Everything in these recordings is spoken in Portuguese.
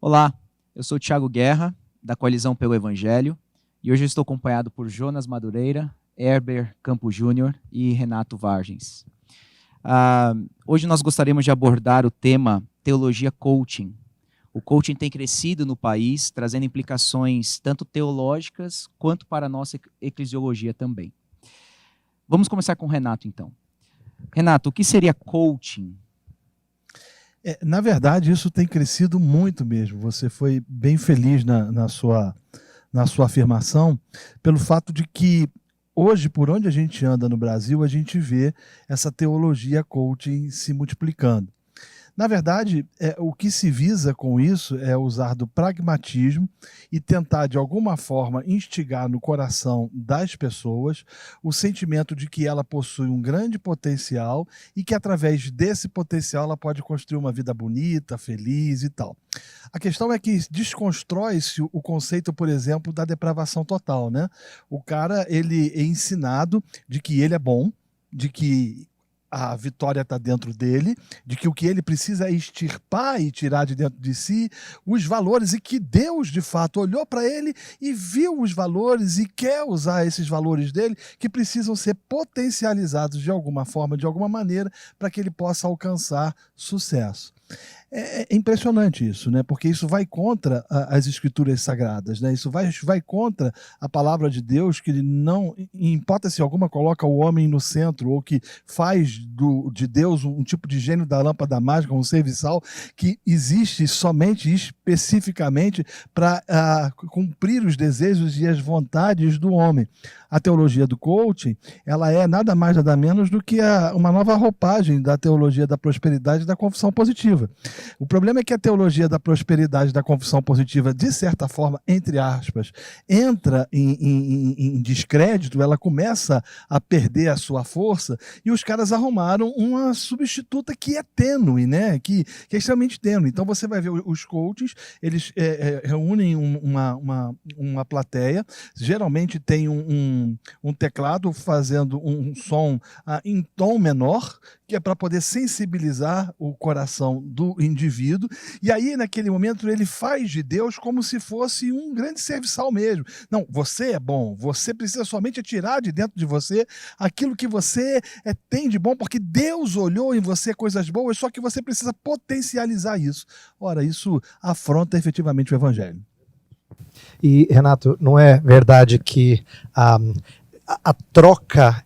Olá, eu sou o Thiago Guerra, da Coalizão pelo Evangelho, e hoje eu estou acompanhado por Jonas Madureira, Herber Campo Júnior e Renato Vargens. Hoje nós gostaríamos de abordar o tema Teologia Coaching. O coaching tem crescido no país, trazendo implicações tanto teológicas quanto para a nossa eclesiologia também. Vamos começar com o Renato, então. Renato, o que seria coaching? Na verdade, isso tem crescido muito mesmo. Você foi bem feliz na sua afirmação, pelo fato de que hoje, por onde a gente anda no Brasil, a gente vê essa teologia coaching se multiplicando. Na verdade, o que se visa com isso é usar do pragmatismo e tentar, de alguma forma, instigar no coração das pessoas o sentimento de que ela possui um grande potencial e que, através desse potencial, ela pode construir uma vida bonita, feliz e tal. A questão é que desconstrói-se o conceito, por exemplo, da depravação total, né? O cara, ele é ensinado de que ele é bom, de que a vitória está dentro dele, de que o que ele precisa é extirpar e tirar de dentro de si os valores, e que Deus, de fato, olhou para ele e viu os valores e quer usar esses valores dele, que precisam ser potencializados de alguma forma, de alguma maneira, para que ele possa alcançar sucesso. É impressionante isso, né? Porque isso vai contra as escrituras sagradas, né? Isso vai contra a palavra de Deus, que ele não, em hipótese alguma, coloca o homem no centro, ou que faz de Deus um tipo de gênio da lâmpada mágica, um serviçal, que existe somente, especificamente, para cumprir os desejos e as vontades do homem. A teologia do coaching, ela é nada mais nada menos do que uma nova roupagem da teologia da prosperidade e da confissão positiva. O problema é que a teologia da prosperidade e da confissão positiva, de certa forma, entre aspas, entra em descrédito, ela começa a perder a sua força, e os caras arrumaram uma substituta que é tênue, né? Que é extremamente tênue. Então você vai ver os coaches, eles reúnem uma plateia, geralmente tem um teclado fazendo um som em tom menor, que é para poder sensibilizar o coração do indivíduo, e aí naquele momento ele faz de Deus como se fosse um grande serviçal mesmo. Não, você é bom, você precisa somente tirar de dentro de você aquilo que você tem de bom, porque Deus olhou em você coisas boas, só que você precisa potencializar isso. Ora, isso afronta efetivamente o Evangelho. E, Renato, não é verdade que a troca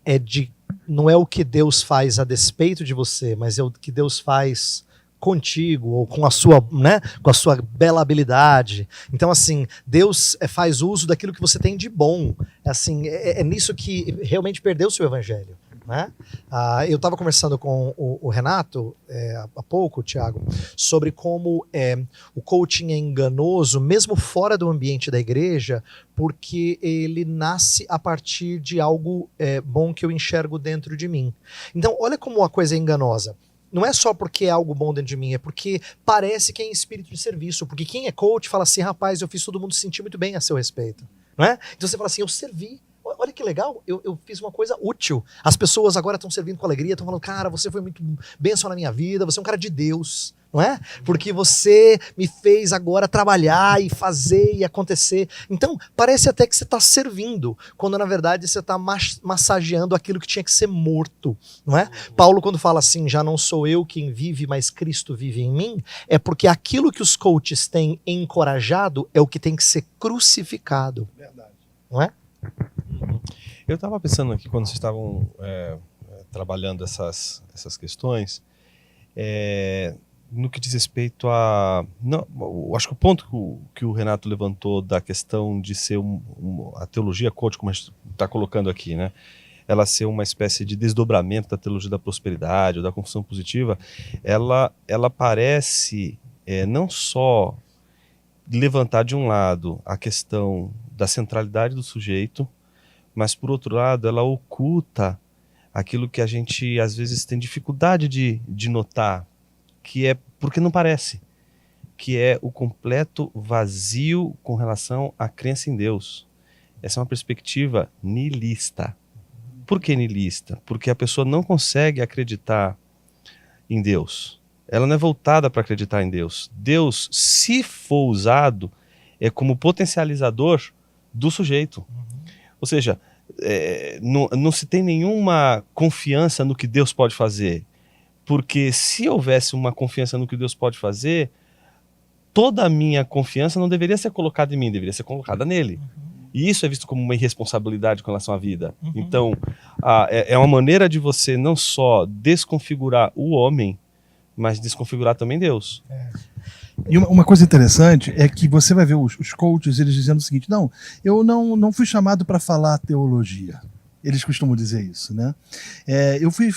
não é o que Deus faz a despeito de você, mas é o que Deus faz contigo, ou com a sua, né, com a sua bela habilidade. Então, assim, Deus faz uso daquilo que você tem de bom. Assim, é nisso que realmente perdeu o seu evangelho. Né? Eu estava conversando com o Renato há pouco, Thiago, sobre como o coaching é enganoso, mesmo fora do ambiente da igreja, porque ele nasce a partir de algo bom que eu enxergo dentro de mim. Então, olha como a coisa é enganosa. Não é só porque é algo bom dentro de mim, é porque parece que é em espírito de serviço. Porque quem é coach fala assim, rapaz, eu fiz todo mundo se sentir muito bem a seu respeito. Não é? Então você fala assim, eu servi. Olha que legal, eu fiz uma coisa útil. As pessoas agora estão servindo com alegria, estão falando, cara, você foi muito bênção na minha vida, você é um cara de Deus, não é? Porque você me fez agora trabalhar e fazer e acontecer. Então, parece até que você está servindo, quando na verdade você está massageando aquilo que tinha que ser morto, não é? Paulo, quando fala assim, já não sou eu quem vive, mas Cristo vive em mim, é porque aquilo que os coaches têm encorajado é o que tem que ser crucificado. Verdade. Não é? Eu estava pensando aqui, quando vocês estavam trabalhando essas questões, no que diz respeito a... Não, acho que o ponto que o Renato levantou da questão de ser a teologia coach, como a gente está colocando aqui, né? Ela ser uma espécie de desdobramento da teologia da prosperidade ou da confissão positiva, ela parece não só levantar de um lado a questão da centralidade do sujeito, mas, por outro lado, ela oculta aquilo que a gente, às vezes, tem dificuldade de notar, que é porque não parece, que é o completo vazio com relação à crença em Deus. Essa é uma perspectiva nihilista. Por que nihilista? Porque a pessoa não consegue acreditar em Deus. ela não é voltada para acreditar em Deus. Deus, se for usado, é como potencializador do sujeito. Ou seja, não se tem nenhuma confiança no que Deus pode fazer. Porque se houvesse uma confiança no que Deus pode fazer, toda a minha confiança não deveria ser colocada em mim, deveria ser colocada nele. E isso é visto como uma irresponsabilidade com relação à vida. Então, é uma maneira de você não só desconfigurar o homem, mas desconfigurar também Deus. E uma coisa interessante é que você vai ver os coaches, eles dizendo o seguinte: não, eu não fui chamado para falar teologia. Eles costumam dizer isso, né? Eu fui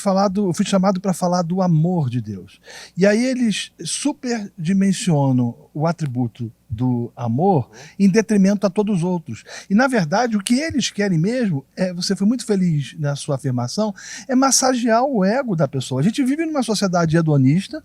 chamado para falar do amor de Deus. E aí eles superdimensionam o atributo do amor em detrimento a todos os outros. E, na verdade, o que eles querem mesmo, você foi muito feliz na sua afirmação, é massagear o ego da pessoa. A gente vive numa sociedade hedonista,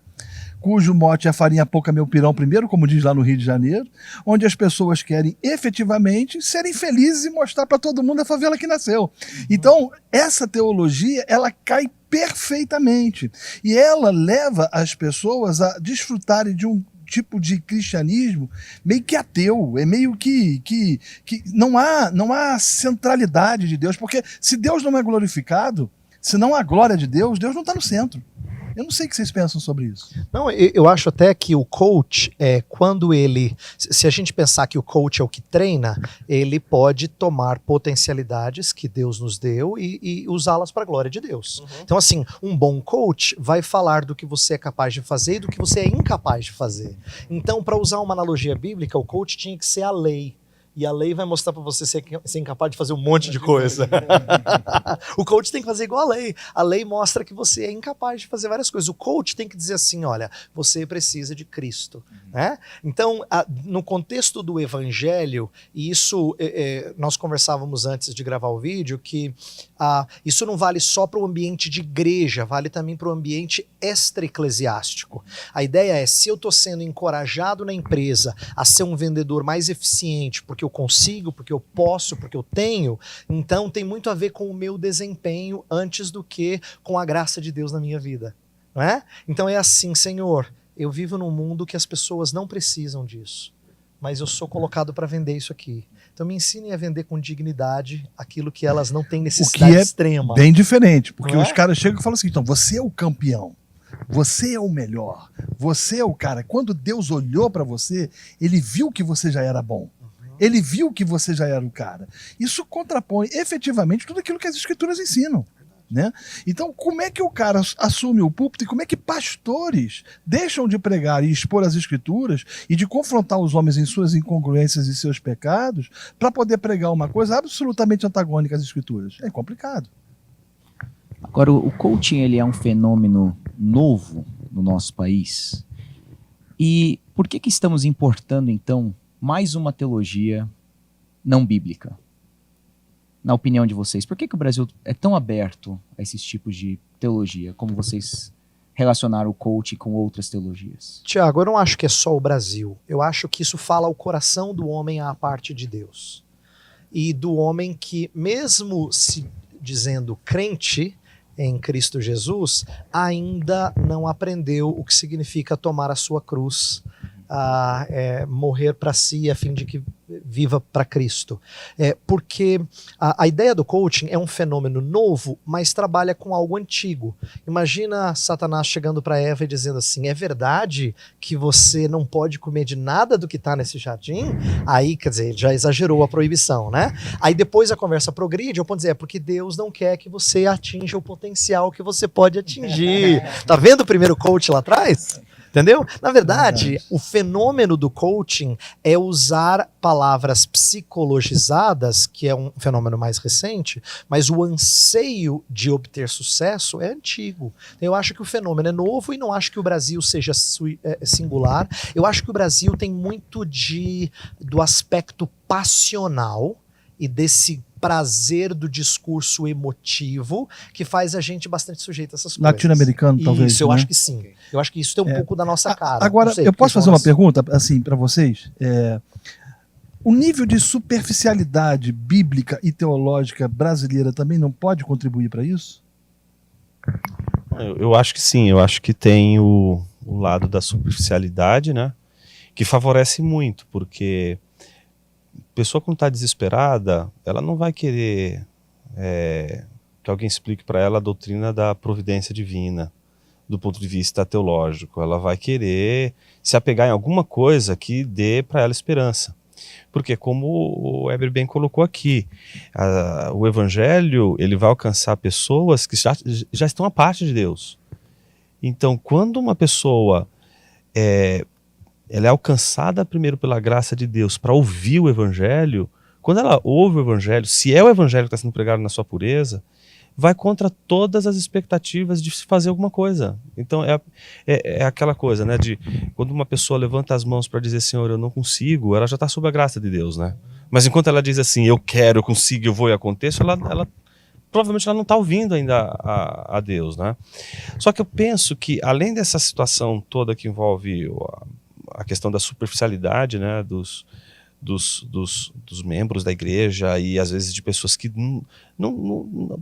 cujo mote é a farinha pouca meu pirão primeiro, como diz lá no Rio de Janeiro, onde as pessoas querem efetivamente serem felizes e mostrar para todo mundo a favela que nasceu. Então, essa teologia, ela cai perfeitamente. E ela leva as pessoas a desfrutarem de um tipo de cristianismo meio que ateu, é meio que não há centralidade de Deus, porque se Deus não é glorificado, se não há glória de Deus, Deus não está no centro. Eu não sei o que vocês pensam sobre isso. Não, eu acho até que o coach, quando ele... Se a gente pensar que o coach é o que treina, ele pode tomar potencialidades que Deus nos deu e usá-las para a glória de Deus. Então, assim, um bom coach vai falar do que você é capaz de fazer e do que você é incapaz de fazer. Então, para usar uma analogia bíblica, o coach tinha que ser a lei. E a lei vai mostrar para você ser incapaz de fazer um monte de coisa. O coach tem que fazer igual a lei. A lei mostra que você é incapaz de fazer várias coisas. O coach tem que dizer assim, olha, você precisa de Cristo. Né? Então, no contexto do evangelho, e isso nós conversávamos antes de gravar o vídeo, que isso não vale só para o ambiente de igreja, vale também para o ambiente extra-eclesiástico. A ideia é, se eu estou sendo encorajado na empresa a ser um vendedor mais eficiente, porque eu consigo, porque eu posso, porque eu tenho, então tem muito a ver com o meu desempenho antes do que com a graça de Deus na minha vida. Não é? Então é assim, Senhor, eu vivo num mundo que as pessoas não precisam disso, mas eu sou colocado para vender isso aqui. Então me ensinem a vender com dignidade aquilo que elas não têm necessidade extrema. O que é bem diferente, porque os caras chegam e falam assim, então, você é o campeão, você é o melhor, você é o cara. Quando Deus olhou para você, ele viu que você já era bom. Ele viu que você já era o cara. Isso contrapõe efetivamente tudo aquilo que as escrituras ensinam. Né? Então, como é que o cara assume o púlpito e como é que pastores deixam de pregar e expor as escrituras e de confrontar os homens em suas incongruências e seus pecados para poder pregar uma coisa absolutamente antagônica às escrituras? É complicado. Agora, o coaching, ele é um fenômeno novo no nosso país. E por que estamos importando, então, mais uma teologia não bíblica? Na opinião de vocês, por que o Brasil é tão aberto a esses tipos de teologia? Como vocês relacionaram o coaching com outras teologias? Tiago, eu não acho que é só o Brasil. Eu acho que isso fala ao coração do homem à parte de Deus. E do homem que, mesmo se dizendo crente em Cristo Jesus, ainda não aprendeu o que significa tomar a sua cruz, morrer para si a fim de que viva para Cristo. Porque a ideia do coaching é um fenômeno novo, mas trabalha com algo antigo. Imagina Satanás chegando para Eva e dizendo assim, é verdade que você não pode comer de nada do que está nesse jardim? Aí, quer dizer, já exagerou a proibição, né? Aí depois a conversa progride, eu posso dizer, é porque Deus não quer que você atinja o potencial que você pode atingir. Tá vendo o primeiro coach lá atrás? Entendeu? Na verdade, o fenômeno do coaching é usar palavras psicologizadas, que é um fenômeno mais recente, mas o anseio de obter sucesso é antigo. Eu acho que o fenômeno é novo e não acho que o Brasil seja singular. Eu acho que o Brasil tem muito do aspecto passional e desse prazer do discurso emotivo que faz a gente bastante sujeito a essas coisas. Latino-americano, talvez. Isso, eu acho que sim. Eu acho que isso tem um pouco da nossa cara. Agora, eu posso fazer uma pergunta assim para vocês? O nível de superficialidade bíblica e teológica brasileira também não pode contribuir para isso? Eu acho que sim. Eu acho que tem o lado da superficialidade, né? Que favorece muito, porque a pessoa quando está desesperada, ela não vai querer que alguém explique para ela a doutrina da providência divina, do ponto de vista teológico. Ela vai querer se apegar em alguma coisa que dê para ela esperança. Porque, como o Heber bem colocou aqui, o Evangelho ele vai alcançar pessoas que já estão à parte de Deus. Então, quando uma pessoa ela é alcançada primeiro pela graça de Deus para ouvir o Evangelho, quando ela ouve o Evangelho, se é o Evangelho que está sendo pregado na sua pureza, vai contra todas as expectativas de se fazer alguma coisa. Então é aquela coisa, né, de quando uma pessoa levanta as mãos para dizer, Senhor, eu não consigo, ela já está sob a graça de Deus, né? Mas enquanto ela diz assim, eu quero, eu consigo, eu vou e aconteço, ela provavelmente ela não está ouvindo ainda a Deus, né? Só que eu penso que, além dessa situação toda que envolve a questão da superficialidade, né, dos membros da igreja e às vezes de pessoas que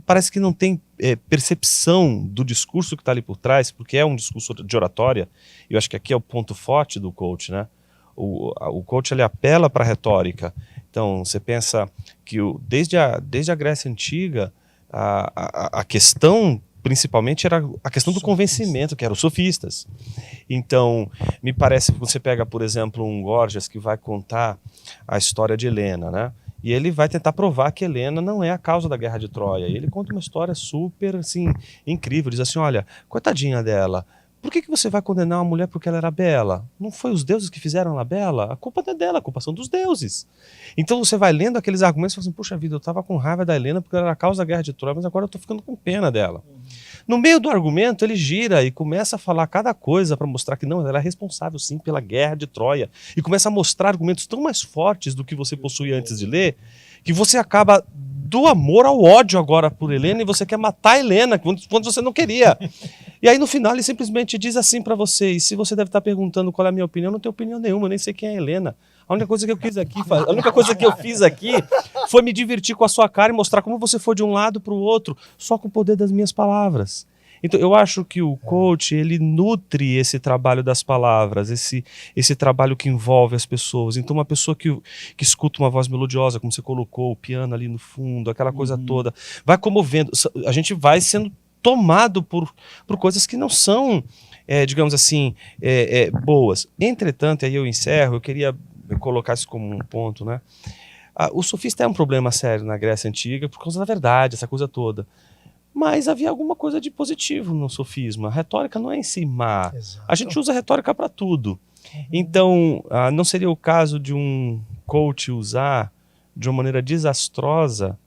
parece que não tem percepção do discurso que está ali por trás, porque é um discurso de oratória, e eu acho que aqui é o ponto forte do coach, né? O coach ele apela para a retórica. Então você pensa que desde a Grécia Antiga a questão principalmente era a questão do convencimento, que eram os sofistas. Então, me parece que você pega, por exemplo, um Gorgias que vai contar a história de Helena, né? E ele vai tentar provar que Helena não é a causa da guerra de Troia. E ele conta uma história super, assim, incrível. Diz assim, olha, coitadinha dela, por que você vai condenar uma mulher porque ela era bela? Não foi os deuses que fizeram ela bela? A culpa não é dela, a culpa são dos deuses. Então você vai lendo aqueles argumentos e fala assim, puxa vida, eu estava com raiva da Helena porque ela era a causa da guerra de Troia, mas agora eu estou ficando com pena dela. No meio do argumento, ele gira e começa a falar cada coisa para mostrar que não, ela era responsável sim pela guerra de Troia. E começa a mostrar argumentos tão mais fortes do que você possuía antes de ler, que você acaba do amor ao ódio agora por Helena e você quer matar a Helena quando você não queria. E aí no final ele simplesmente diz assim para você, e se você deve estar perguntando qual é a minha opinião, eu não tenho opinião nenhuma, eu nem sei quem é a Helena. A única coisa que eu fiz aqui foi me divertir com a sua cara e mostrar como você foi de um lado para o outro, só com o poder das minhas palavras. Então eu acho que o coach, ele nutre esse trabalho das palavras, esse trabalho que envolve as pessoas. Então uma pessoa que escuta uma voz melodiosa, como você colocou, o piano ali no fundo, aquela coisa toda, vai comovendo. A gente vai sendo tomado por coisas que não são, digamos assim, boas. Entretanto, aí eu encerro, eu queria colocar isso como um ponto, né? O sofista é um problema sério na Grécia Antiga por causa da verdade, essa coisa toda. Mas havia alguma coisa de positivo no sofisma. A retórica não é em si má. Exato. A gente usa a retórica para tudo. Então, não seria o caso de um coach usar de uma maneira desastrosa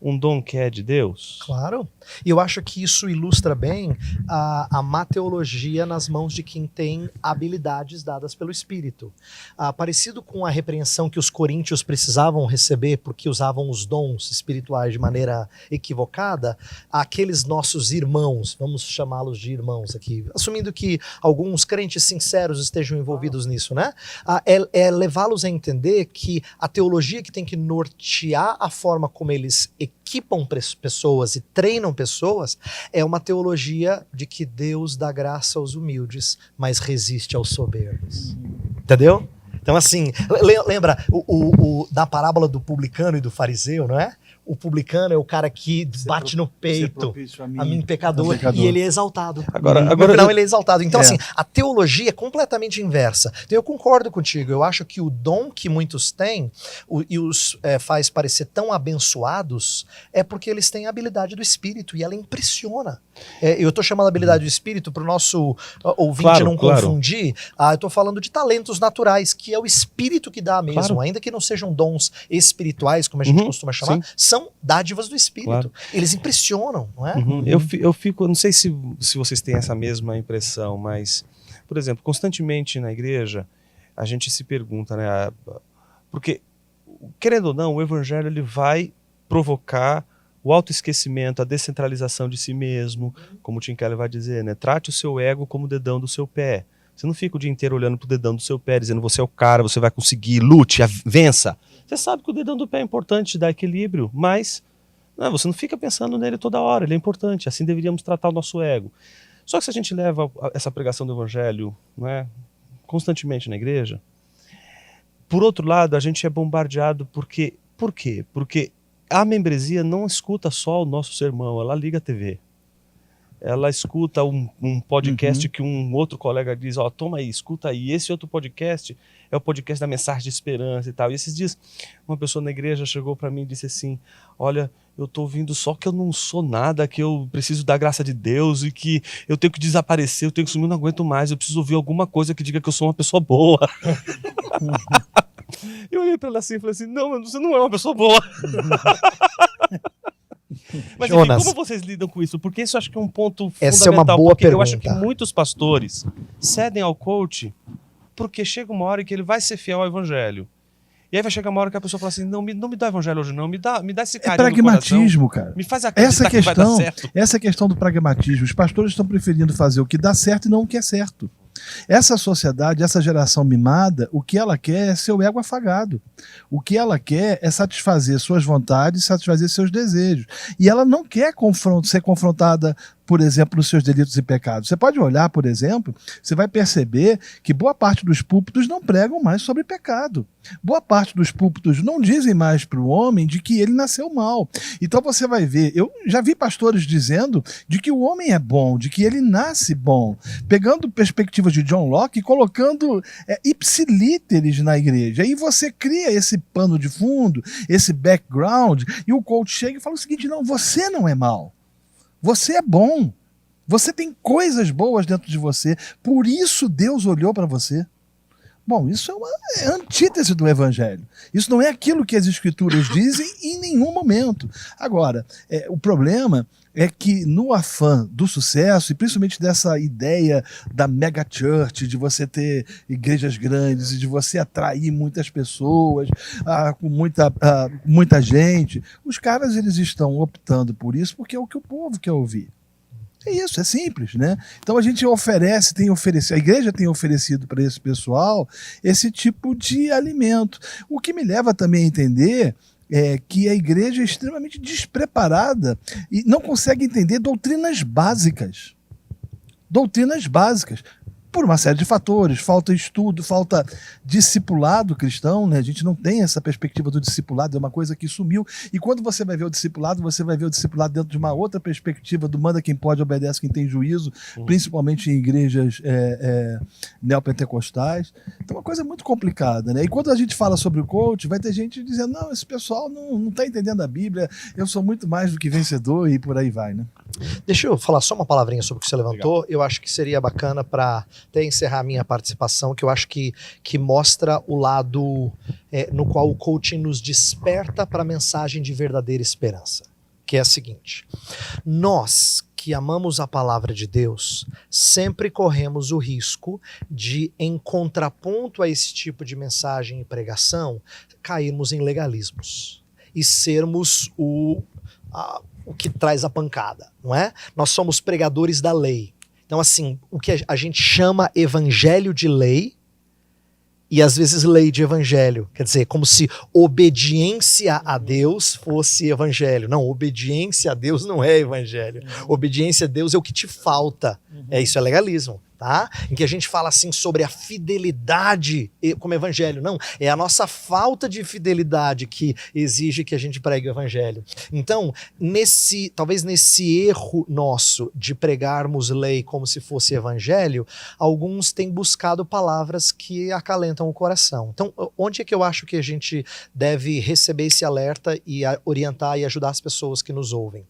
um dom que é de Deus? Claro. E eu acho que isso ilustra bem a má teologia nas mãos de quem tem habilidades dadas pelo Espírito. Parecido com a repreensão que os coríntios precisavam receber porque usavam os dons espirituais de maneira equivocada, aqueles nossos irmãos, vamos chamá-los de irmãos aqui, assumindo que alguns crentes sinceros estejam envolvidos nisso, né? É levá-los a entender que a teologia que tem que nortear a forma como eles equipam pessoas e treinam pessoas é uma teologia de que Deus dá graça aos humildes, mas resiste aos soberbos. Entendeu? Então assim, lembra da parábola do publicano e do fariseu, não é? O publicano é o cara que bate no peito, a mim pecador, e ele é exaltado. Agora no final ele é exaltado. Então, assim, a teologia é completamente inversa. Então, eu concordo contigo. Eu acho que o dom que muitos têm e os faz parecer tão abençoados é porque eles têm a habilidade do Espírito e ela impressiona. Eu estou chamando a habilidade do Espírito para o nosso ouvinte não confundir. Eu estou falando de talentos naturais, que é o Espírito que dá mesmo, ainda que não sejam dons espirituais, como a gente costuma chamar, são dádivas do Espírito. Claro. Eles impressionam, não é? Eu fico, não sei se vocês têm essa mesma impressão, mas, por exemplo, constantemente na igreja, a gente se pergunta, né? Porque, querendo ou não, o evangelho ele vai provocar o autoesquecimento, a descentralização de si mesmo, como o Tim Keller vai dizer, né? Trate o seu ego como o dedão do seu pé. Você não fica o dia inteiro olhando pro dedão do seu pé, dizendo você é o cara, você vai conseguir, lute, vença. Você sabe que o dedão do pé é importante, dá equilíbrio, mas você não fica pensando nele toda hora, ele é importante, assim deveríamos tratar o nosso ego. Só que se a gente leva essa pregação do evangelho, não é, constantemente na igreja, por outro lado, a gente é bombardeado por quê? Porque a membresia não escuta só o nosso sermão, ela liga a TV. Ela escuta um podcast que um outro colega diz, ó, toma aí, escuta aí. Esse outro podcast é o podcast da mensagem de esperança e tal. E esses dias, uma pessoa na igreja chegou para mim e disse assim, olha, eu tô ouvindo só que eu não sou nada, que eu preciso da graça de Deus e que eu tenho que desaparecer, eu tenho que sumir, eu não aguento mais, eu preciso ouvir alguma coisa que diga que eu sou uma pessoa boa. Eu olhei para ela assim e falei assim, não, você não é uma pessoa boa. Mas enfim, como vocês lidam com isso? Porque isso eu acho que é um ponto fundamental. Essa é uma boa pergunta. Eu acho que muitos pastores cedem ao coach porque chega uma hora em que ele vai ser fiel ao evangelho. E aí vai chegar uma hora que a pessoa fala assim, não me dá o evangelho hoje não, me dá esse carinho no pragmatismo, coração, cara. me faz acreditar que vai dar certo. Essa questão do pragmatismo. Os pastores estão preferindo fazer o que dá certo e não o que é certo. Essa sociedade, essa geração mimada, o que ela quer é seu ego afagado. O que ela quer é satisfazer suas vontades, satisfazer seus desejos. E ela não quer ser confrontada, por exemplo, nos seus delitos e pecados. Você pode olhar, por exemplo, você vai perceber que boa parte dos púlpitos não pregam mais sobre pecado. Boa parte dos púlpitos não dizem mais para o homem de que ele nasceu mal. Então você vai ver, eu já vi pastores dizendo de que o homem é bom, de que ele nasce bom, pegando perspectivas de John Locke e colocando ipsilíteres na igreja. Aí você cria esse pano de fundo, esse background, e o coach chega e fala o seguinte, não, você não é mal. Você é bom. Você tem coisas boas dentro de você. Por isso Deus olhou para você. Bom, isso é uma antítese do evangelho. Isso não é aquilo que as escrituras dizem em nenhum momento. Agora, o problema é que no afã do sucesso, e principalmente dessa ideia da mega church, de você ter igrejas grandes e de você atrair muitas pessoas, com muita gente, os caras eles estão optando por isso porque é o que o povo quer ouvir. É isso, é simples, né? Então a gente a igreja tem oferecido para esse pessoal esse tipo de alimento. O que me leva também a entender é que a igreja é extremamente despreparada e não consegue entender doutrinas básicas. Doutrinas básicas. Por uma série de fatores, falta estudo, falta discipulado cristão, né? A gente não tem essa perspectiva do discipulado, é uma coisa que sumiu. E quando você vai ver o discipulado, você vai ver o discipulado dentro de uma outra perspectiva do manda quem pode, obedece quem tem juízo, principalmente em igrejas neopentecostais. Então é uma coisa muito complicada, né? E quando a gente fala sobre o coach, vai ter gente dizendo, não, esse pessoal não está entendendo a Bíblia, eu sou muito mais do que vencedor e por aí vai, né? Deixa eu falar só uma palavrinha sobre o que você levantou. Legal. Eu acho que seria bacana para até encerrar a minha participação, que eu acho que mostra o lado no qual o coaching nos desperta para a mensagem de verdadeira esperança, que é a seguinte: nós que amamos a palavra de Deus, sempre corremos o risco de, em contraponto a esse tipo de mensagem e pregação, cairmos em legalismos e sermos o que traz a pancada, não é? Nós somos pregadores da lei. Então, assim, o que a gente chama evangelho de lei e às vezes lei de evangelho. Quer dizer, como se obediência a Deus fosse evangelho. Não, obediência a Deus não é evangelho. Obediência a Deus é o que te falta. Isso é legalismo. Tá? Em que a gente fala assim sobre a fidelidade como evangelho. Não, é a nossa falta de fidelidade que exige que a gente pregue o evangelho. Então, talvez nesse erro nosso de pregarmos lei como se fosse evangelho, alguns têm buscado palavras que acalentam o coração. Então, onde é que eu acho que a gente deve receber esse alerta e orientar e ajudar as pessoas que nos ouvem?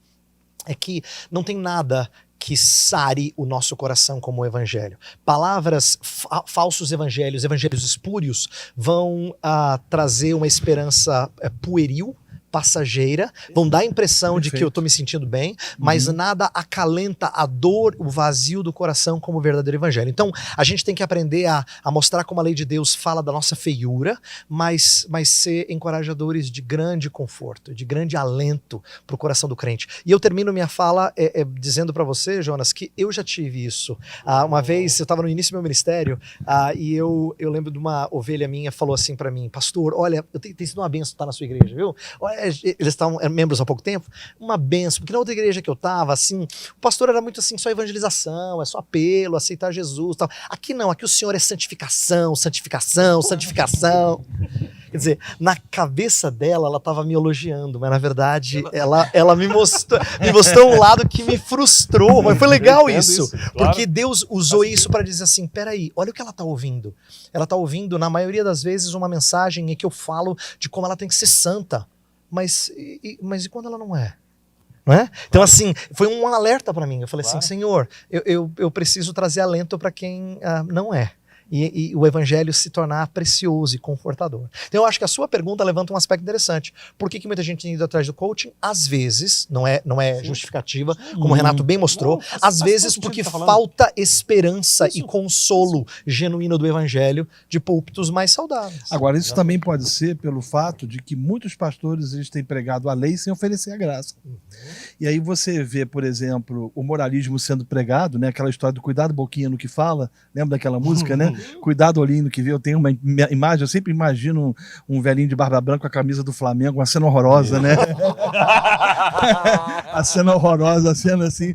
É que não tem nada que sare o nosso coração como o evangelho. Palavras, falsos evangelhos, evangelhos espúrios, vão trazer uma esperança pueril, passageira, vão dar a impressão de que eu estou me sentindo bem, mas nada acalenta a dor, o vazio do coração como o verdadeiro evangelho. Então, a gente tem que aprender a mostrar como a lei de Deus fala da nossa feiura, mas ser encorajadores de grande conforto, de grande alento para o coração do crente. E eu termino minha fala dizendo para você, Jonas, que eu já tive isso. Uma vez, eu estava no início do meu ministério, e eu lembro de uma ovelha minha falou assim para mim: pastor, olha, tem sido uma bênção estar na sua igreja, viu? Olha, eles estavam membros há pouco tempo, uma benção, porque na outra igreja que eu estava, assim, o pastor era muito assim, só evangelização, é só apelo, aceitar Jesus, tal. Aqui não, aqui o Senhor é santificação, santificação, santificação. Quer dizer, na cabeça dela, ela estava me elogiando, mas na verdade ela me mostrou um lado que me frustrou. Mas foi legal isso, claro. porque Deus usou isso para dizer assim, peraí, olha o que ela está ouvindo. Ela está ouvindo, na maioria das vezes, uma mensagem em que eu falo de como ela tem que ser santa. Mas e quando ela não é? Não é? Então, assim, foi um alerta para mim. Eu falei assim, Senhor, eu preciso trazer alento para quem não é. E o evangelho se tornar precioso e confortador. Então eu acho que a sua pergunta levanta um aspecto interessante. Por que muita gente tem ido atrás do coaching? Às vezes, não é justificativa, como o Renato bem mostrou, às vezes porque falta esperança e consolo genuíno do evangelho de púlpitos mais saudáveis. Agora, isso também pode ser pelo fato de que muitos pastores eles têm pregado a lei sem oferecer a graça. E aí você vê, por exemplo, o moralismo sendo pregado, né? Aquela história do cuidado boquinha no que fala, lembra daquela música, né? Cuidado olhinho no que vê. Eu tenho uma imagem, eu sempre imagino um velhinho de barba branca com a camisa do Flamengo, uma cena horrorosa, né? A cena horrorosa, a cena assim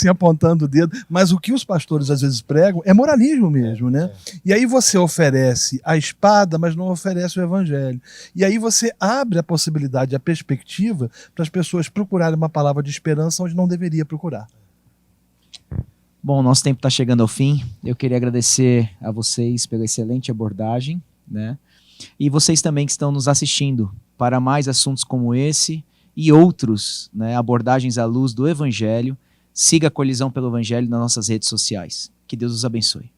apontando o dedo. Mas o que os pastores às vezes pregam é moralismo mesmo, né? E aí você oferece a espada, mas não oferece o evangelho. E aí você abre a possibilidade, a perspectiva para as pessoas procurarem uma palavra de esperança onde não deveria procurar. Bom, nosso tempo está chegando ao fim. Eu queria agradecer a vocês pela excelente abordagem, né? E vocês também que estão nos assistindo para mais assuntos como esse e outros, né, abordagens à luz do Evangelho. Siga a Colisão pelo Evangelho nas nossas redes sociais. Que Deus os abençoe.